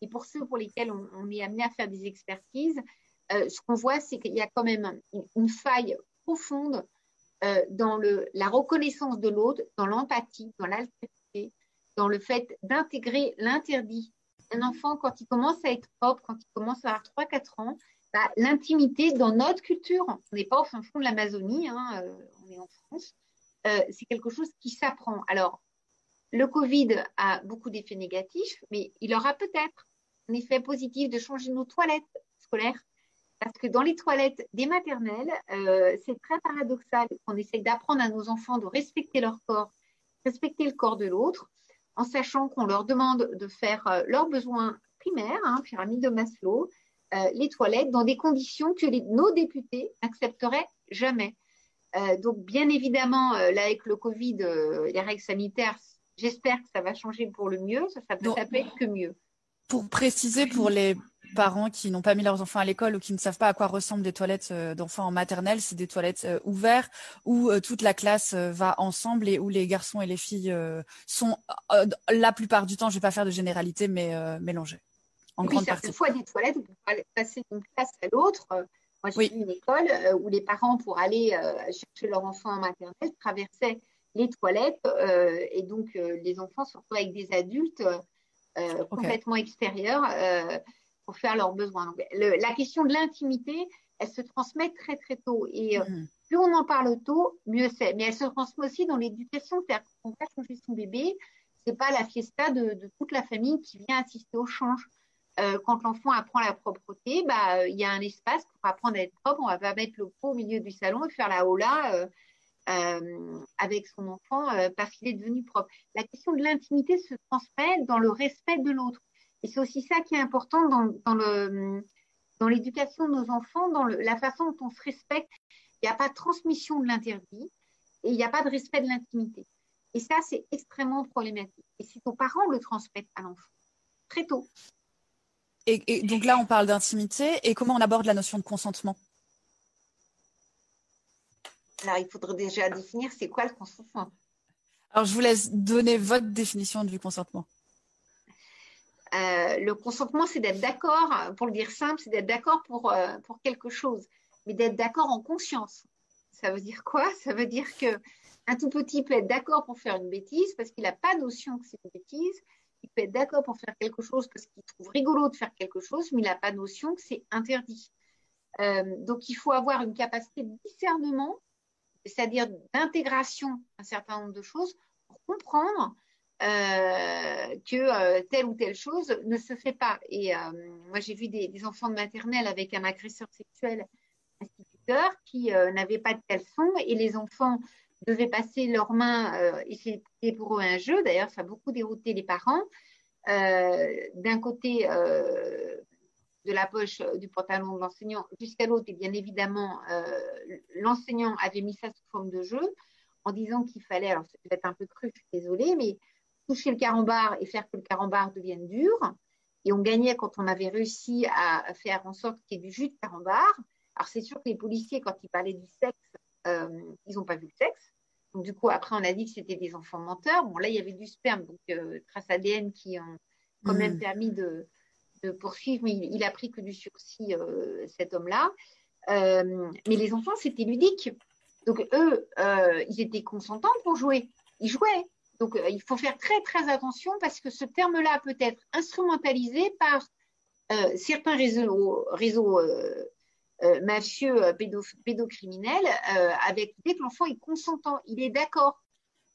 Et pour ceux pour lesquels on est amené à faire des expertises, ce qu'on voit, c'est qu'il y a quand même une faille profonde dans la reconnaissance de l'autre, dans l'empathie, dans l'altérité, dans le fait d'intégrer l'interdit. Un enfant, quand il commence à être propre, quand il commence à avoir 3-4 ans, l'intimité dans notre culture, on n'est pas au fin fond de l'Amazonie, on est en France, c'est quelque chose qui s'apprend. Alors, le Covid a beaucoup d'effets négatifs, mais il aura peut-être un effet positif de changer nos toilettes scolaires. Parce que dans les toilettes des maternelles, c'est très paradoxal qu'on essaye d'apprendre à nos enfants de respecter leur corps, respecter le corps de l'autre, en sachant qu'on leur demande de faire leurs besoins primaires, pyramide de Maslow, les toilettes dans des conditions que nos députés n'accepteraient jamais. Donc, bien évidemment, là, avec le Covid, les règles sanitaires, j'espère que ça va changer pour le mieux. Ça peut être que mieux. Pour préciser, pour les parents qui n'ont pas mis leurs enfants à l'école ou qui ne savent pas à quoi ressemblent des toilettes d'enfants en maternelle, c'est des toilettes ouvertes où toute la classe va ensemble et où les garçons et les filles sont, la plupart du temps, je ne vais pas faire de généralité, mais mélangés. En grande partie. Certaines fois, des toilettes, vous pouvez passer d'une classe à l'autre. Moi, j'ai vu une école où les parents, pour aller chercher leur enfant en maternelle, traversaient les toilettes et donc les enfants se retrouvent avec des adultes complètement extérieurs pour faire leurs besoins. Donc, la question de l'intimité, elle se transmet très très tôt et plus on en parle tôt, mieux c'est. Mais elle se transmet aussi dans l'éducation, c'est-à-dire qu'on va changer son bébé, c'est pas la fiesta de toute la famille qui vient assister au change. Quand l'enfant apprend la propreté, il y a un espace pour apprendre à être propre. On va pas mettre le pot au milieu du salon et faire la hola avec son enfant parce qu'il est devenu propre. La question de l'intimité se transmet dans le respect de l'autre. Et c'est aussi ça qui est important dans l'éducation de nos enfants, dans la façon dont on se respecte. Il n'y a pas de transmission de l'interdit et il n'y a pas de respect de l'intimité. Et ça, c'est extrêmement problématique. Et c'est aux parents de le transmettre à l'enfant, très tôt. Et donc là, on parle d'intimité. Et comment on aborde la notion de consentement ? Alors, il faudrait déjà définir c'est quoi le consentement. Alors, je vous laisse donner votre définition du consentement. Le consentement, c'est d'être d'accord, pour le dire simple, c'est d'être d'accord pour quelque chose, mais d'être d'accord en conscience. Ça veut dire quoi? Ça veut dire qu'un tout petit peut être d'accord pour faire une bêtise parce qu'il n'a pas notion que c'est une bêtise. Il peut être d'accord pour faire quelque chose parce qu'il trouve rigolo de faire quelque chose, mais il n'a pas notion que c'est interdit. Donc, il faut avoir une capacité de discernement, c'est-à-dire d'intégration d'un certain nombre de choses pour comprendre que telle ou telle chose ne se fait pas. Et moi, j'ai vu des enfants de maternelle avec un agresseur sexuel instituteur qui n'avait pas de caleçon et les enfants devaient passer leurs mains et c'était pour eux un jeu. D'ailleurs, ça a beaucoup dérouté les parents. D'un côté de la poche du pantalon de l'enseignant jusqu'à l'autre, et bien évidemment, l'enseignant avait mis ça sous forme de jeu en disant qu'il fallait, alors ça peut être un peu cru, je suis désolée, mais toucher le carambar et faire que le carambar devienne dur. Et on gagnait quand on avait réussi à faire en sorte qu'il y ait du jus de carambar. Alors c'est sûr que les policiers, quand ils parlaient du sexe, ils n'ont pas vu le sexe. Donc du coup, après, on a dit que c'était des enfants menteurs. Bon, là, il y avait du sperme, donc traces ADN qui ont quand même permis de poursuivre, mais il a pris que du sursis, cet homme-là. Mais les enfants, c'était ludique. Donc eux, ils étaient consentants pour jouer. Ils jouaient. Donc il faut faire très très attention parce que ce terme-là peut être instrumentalisé par certains réseaux mafieux, pédocriminels, avec l'idée que l'enfant est consentant, il est d'accord.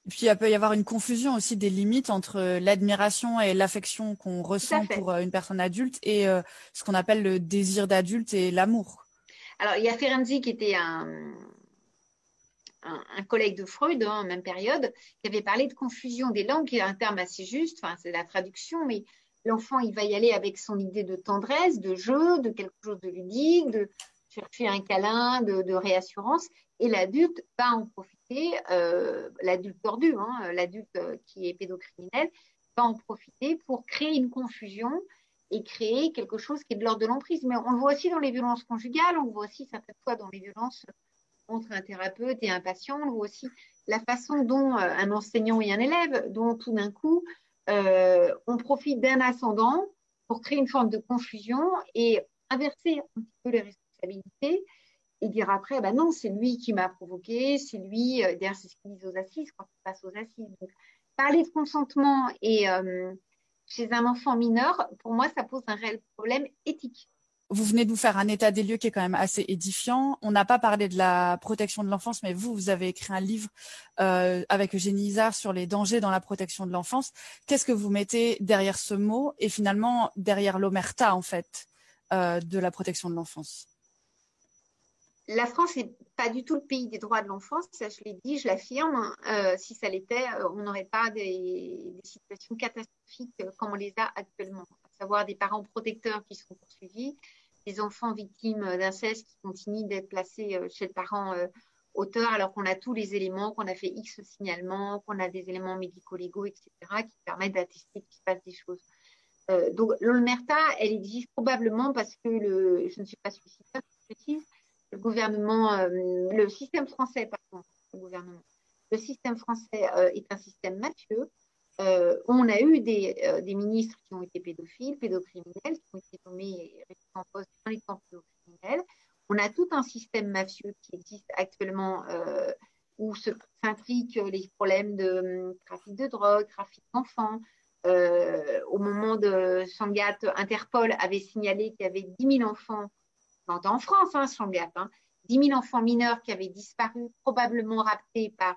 Et puis, il peut y avoir une confusion aussi des limites entre l'admiration et l'affection qu'on ressent pour une personne adulte et ce qu'on appelle le désir d'adulte et l'amour. Alors, il y a Ferenczi qui était un collègue de Freud, en même période, qui avait parlé de confusion des langues, qui est un terme assez juste, enfin, c'est la traduction, mais l'enfant, il va y aller avec son idée de tendresse, de jeu, de quelque chose de ludique, de chercher un câlin, de réassurance, et l'adulte va en profiter, l'adulte tordu, l'adulte qui est pédocriminel, va en profiter pour créer une confusion et créer quelque chose qui est de l'ordre de l'emprise. Mais on le voit aussi dans les violences conjugales, on le voit aussi certaines fois dans les violences entre un thérapeute et un patient, on voit aussi la façon dont un enseignant et un élève, dont tout d'un coup, on profite d'un ascendant pour créer une forme de confusion et inverser un petit peu les responsabilités et dire après, bah non, c'est lui qui m'a provoqué, c'est lui, d'ailleurs c'est ce qu'ils disent aux assises, quand il passe aux assises. Donc, parler de consentement et chez un enfant mineur, pour moi, ça pose un réel problème éthique. Vous venez de vous faire un état des lieux qui est quand même assez édifiant. On n'a pas parlé de la protection de l'enfance, mais vous avez écrit un livre avec Eugénie Izard sur les dangers dans la protection de l'enfance. Qu'est-ce que vous mettez derrière ce mot et finalement derrière l'omerta, en fait, de la protection de l'enfance? La France n'est pas du tout le pays des droits de l'enfance, ça je l'ai dit, je l'affirme. Si ça l'était, on n'aurait pas des situations catastrophiques comme on les a actuellement, à savoir des parents protecteurs qui sont poursuivis, des enfants victimes d'inceste qui continuent d'être placés chez le parent auteur alors qu'on a tous les éléments, qu'on a fait X signalements, qu'on a des éléments médico-légaux, etc., qui permettent d'attester qu'il se passe des choses. Donc l'omerta, elle existe probablement parce que je ne suis pas suicidaire, je précise, le gouvernement, le système français, pardon, le système français est un système mafieux. On a eu des ministres qui ont été pédophiles, pédocriminels, qui ont été nommés et restés en poste dans les camps pédocriminels. On a tout un système mafieux qui existe actuellement où s'intriquent les problèmes de trafic de drogue, trafic d'enfants. Au moment de Sangatte, Interpol avait signalé qu'il y avait 10 000 enfants en France, Sangatte, 10 000 enfants mineurs qui avaient disparu, probablement raptés par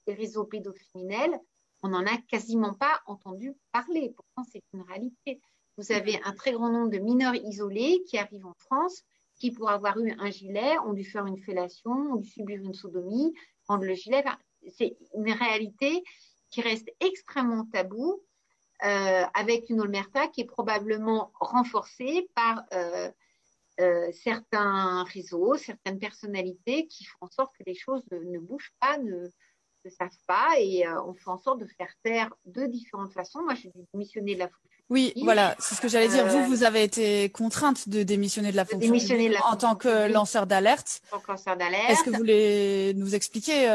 les réseaux pédocriminels. On n'en a quasiment pas entendu parler. Pourtant, c'est une réalité. Vous avez un très grand nombre de mineurs isolés qui arrivent en France, qui, pour avoir eu un gilet, ont dû faire une fellation, ont dû subir une sodomie, prendre le gilet. Enfin, c'est une réalité qui reste extrêmement taboue, avec une omerta qui est probablement renforcée par certains réseaux, certaines personnalités qui font en sorte que les choses ne bougent pas, ne savent pas, et on fait en sorte de faire taire de différentes façons. Moi, j'ai démissionné de la fonction publique. Oui, voilà, c'est ce que j'allais dire. Vous avez été contrainte de démissionner de la fonction publique en tant que lanceur d'alerte. En tant que lanceur d'alerte. Est-ce que vous voulez nous expliquer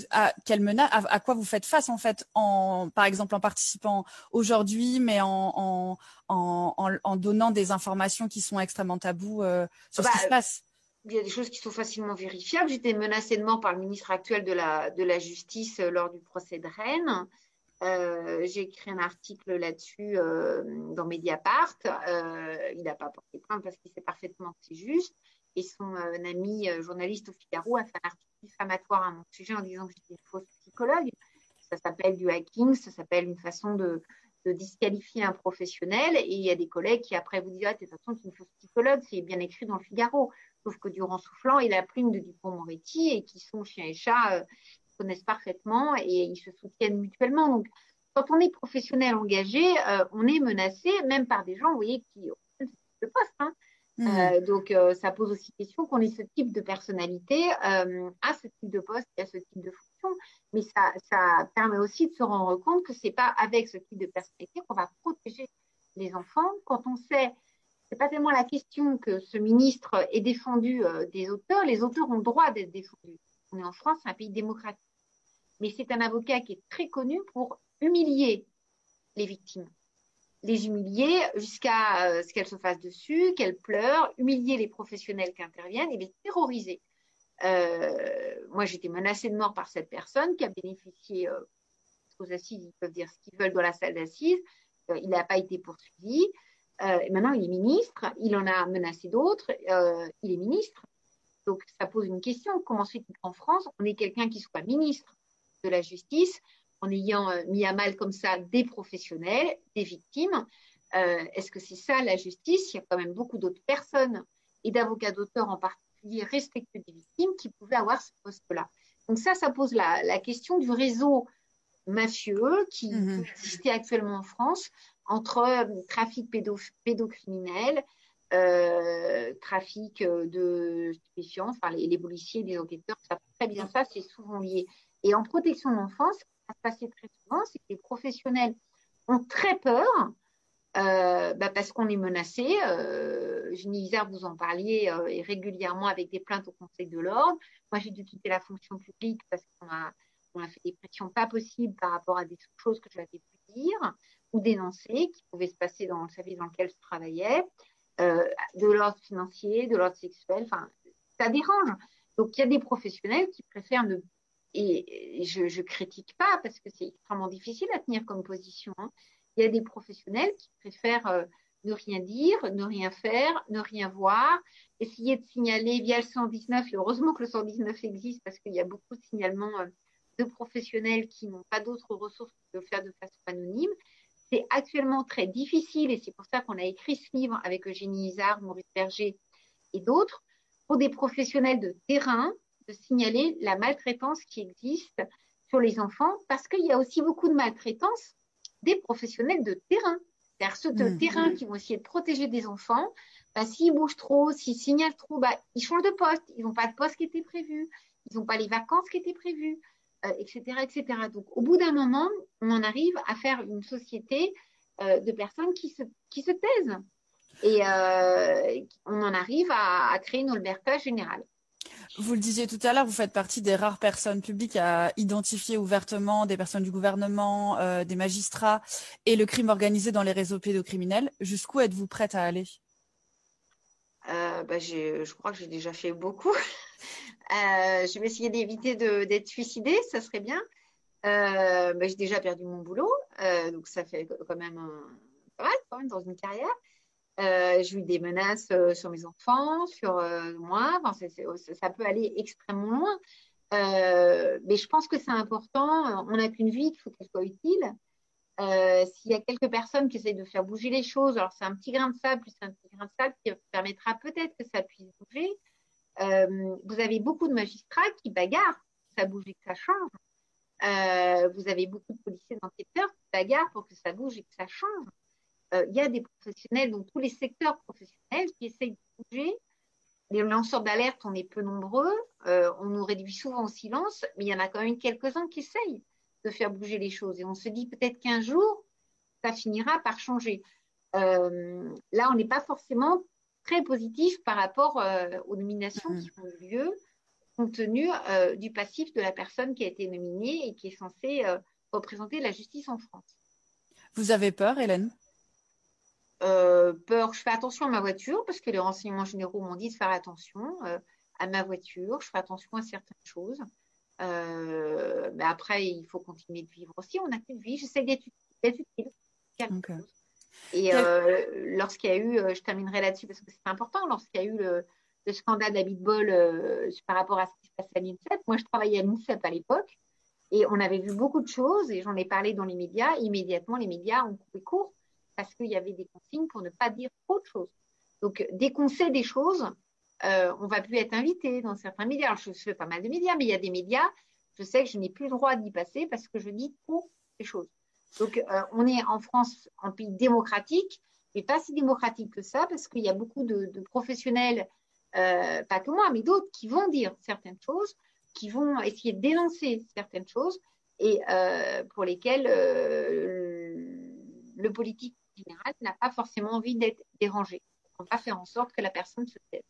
à quoi vous faites face, en fait, par exemple en participant aujourd'hui, mais en donnant des informations qui sont extrêmement tabous sur ce qui se passe? Il y a des choses qui sont facilement vérifiables. J'étais menacée de mort par le ministre actuel de la Justice lors du procès de Rennes. J'ai écrit un article là-dessus dans Mediapart. Il n'a pas porté plainte parce qu'il sait parfaitement que c'est juste. Et son ami journaliste au Figaro a fait un article diffamatoire à mon sujet en disant que j'étais une fausse psychologue. ça s'appelle du hacking, ça s'appelle une façon de disqualifier un professionnel. Et il y a des collègues qui après vous disent de toute façon, c'est une fausse psychologue, c'est bien écrit dans le Figaro. Sauf que Durand Soufflant et la plume de Dupond-Moretti, et qui sont chien et chat, connaissent parfaitement et ils se soutiennent mutuellement. Donc, quand on est professionnel engagé, on est menacé, même par des gens, vous voyez, qui ont ce type de poste. Hein. Donc, ça pose aussi question qu'on ait ce type de personnalité à ce type de poste et à ce type de fonction. Mais ça permet aussi de se rendre compte que c'est pas avec ce type de personnalité qu'on va protéger les enfants. Quand on sait, c'est pas tellement la question que ce ministre ait défendu des auteurs. Les auteurs ont le droit d'être défendus. On est en France, c'est un pays démocratique. Mais c'est un avocat qui est très connu pour humilier les victimes. Les humilier jusqu'à ce qu'elles se fassent dessus, qu'elles pleurent, humilier les professionnels qui interviennent et les terroriser. Moi, j'ai été menacée de mort par cette personne qui a bénéficié aux assises, ils peuvent dire ce qu'ils veulent dans la salle d'assises. Il n'a pas été poursuivi. Et maintenant, il est ministre. Il en a menacé d'autres. Il est ministre. Donc, ça pose une question. Comment se fait qu'en France, on ait quelqu'un qui soit ministre de la justice en ayant mis à mal comme ça des professionnels, des victimes? Est-ce que c'est ça la justice? Il y a quand même beaucoup d'autres personnes et d'avocats d'auteurs en particulier respectueux des victimes qui pouvaient avoir ce poste-là. Donc ça pose la question du réseau mafieux qui existait actuellement en France entre trafic pédocriminel, trafic de stupéfiants, enfin les policiers, les enquêteurs savent très bien ça, c'est souvent lié. Et en protection de l'enfance, ce qui va se passer très souvent, c'est que les professionnels ont très peur parce qu'on est menacé. Jenny Isard, vous en parliez et régulièrement avec des plaintes au Conseil de l'ordre. Moi, j'ai dû quitter la fonction publique parce qu'on a fait des pressions pas possibles par rapport à des choses que j'avais pu dire ou dénoncer qui pouvaient se passer dans le service dans lequel je travaillais, de l'ordre financier, de l'ordre sexuel. Enfin, ça dérange. Donc, il y a des professionnels qui préfèrent ne... Et je critique pas parce que c'est extrêmement difficile à tenir comme position. Hein. Il y a des professionnels qui préfèrent ne rien dire, ne rien faire, ne rien voir, essayer de signaler via le 119. Et heureusement que le 119 existe parce qu'il y a beaucoup de signalements de professionnels qui n'ont pas d'autres ressources que de le faire de façon anonyme. C'est actuellement très difficile et c'est pour ça qu'on a écrit ce livre avec Eugénie Isard, Maurice Berger et d'autres, pour des professionnels de terrain, de signaler la maltraitance qui existe sur les enfants parce qu'il y a aussi beaucoup de maltraitance des professionnels de terrain. C'est-à-dire ceux de terrain qui vont essayer de protéger des enfants, s'ils bougent trop, s'ils signalent trop, ils changent de poste, ils n'ont pas de poste qui était prévu, ils n'ont pas les vacances qui étaient prévues, etc., etc. Donc, au bout d'un moment, on en arrive à faire une société de personnes qui se taisent. Et on en arrive à créer une omerta générale. Vous le disiez tout à l'heure, vous faites partie des rares personnes publiques à identifier ouvertement des personnes du gouvernement, des magistrats et le crime organisé dans les réseaux pédocriminels. Jusqu'où êtes-vous prête à aller? Je crois que j'ai déjà fait beaucoup. Je vais essayer d'éviter d'être suicidée, ça serait bien. J'ai déjà perdu mon boulot, donc ça fait quand même pas mal quand même dans une carrière. J'ai eu des menaces sur mes enfants, sur moi. Enfin, ça peut aller extrêmement loin. Mais je pense que c'est important. On n'a qu'une vie, il faut qu'elle soit utile. S'il y a quelques personnes qui essayent de faire bouger les choses, alors c'est un petit grain de sable plus un petit grain de sable qui permettra peut-être que ça puisse bouger. Vous avez beaucoup de magistrats qui bagarrent, que ça bouge et que ça change. Vous avez beaucoup de policiers d'enquêteurs qui bagarrent pour que ça bouge et que ça change. Il y a des professionnels dans tous les secteurs professionnels qui essayent de bouger. Les lanceurs d'alerte, on est peu nombreux, on nous réduit souvent au silence, mais il y en a quand même quelques-uns qui essayent de faire bouger les choses. Et on se dit peut-être qu'un jour, ça finira par changer. Là, on n'est pas forcément très positif par rapport aux nominations qui ont eu lieu, compte tenu du passif de la personne qui a été nominée et qui est censée représenter la justice en France. Vous avez peur, Hélène? Peur, je fais attention à ma voiture parce que les renseignements généraux m'ont dit de faire attention à ma voiture, je fais attention à certaines choses. Mais après, il faut continuer de vivre aussi. On n'a qu'une vie, j'essaie d'être utile. Okay. Et lorsqu'il y a eu, je terminerai là-dessus parce que c'est important, lorsqu'il y a eu le scandale d'Abitbol par rapport à ce qui se passe à l'INSEP, moi je travaillais à l'INSEP à l'époque, Et on avait vu beaucoup de choses, et j'en ai parlé dans les médias. Immédiatement, les médias ont coupé court parce qu'il y avait des consignes pour ne pas dire trop de choses. Donc, dès qu'on sait des choses, on va plus être invité dans certains médias. Alors, je fais pas mal de médias, mais il y a des médias, je sais que je n'ai plus le droit d'y passer parce que je dis trop des choses. Donc, on est en France, en pays démocratique, mais pas si démocratique que ça, parce qu'il y a beaucoup de professionnels, pas que moi, mais d'autres, qui vont dire certaines choses, qui vont essayer de dénoncer certaines choses, et pour lesquelles le politique général n'a pas forcément envie d'être dérangé. On va faire en sorte que la personne se taise.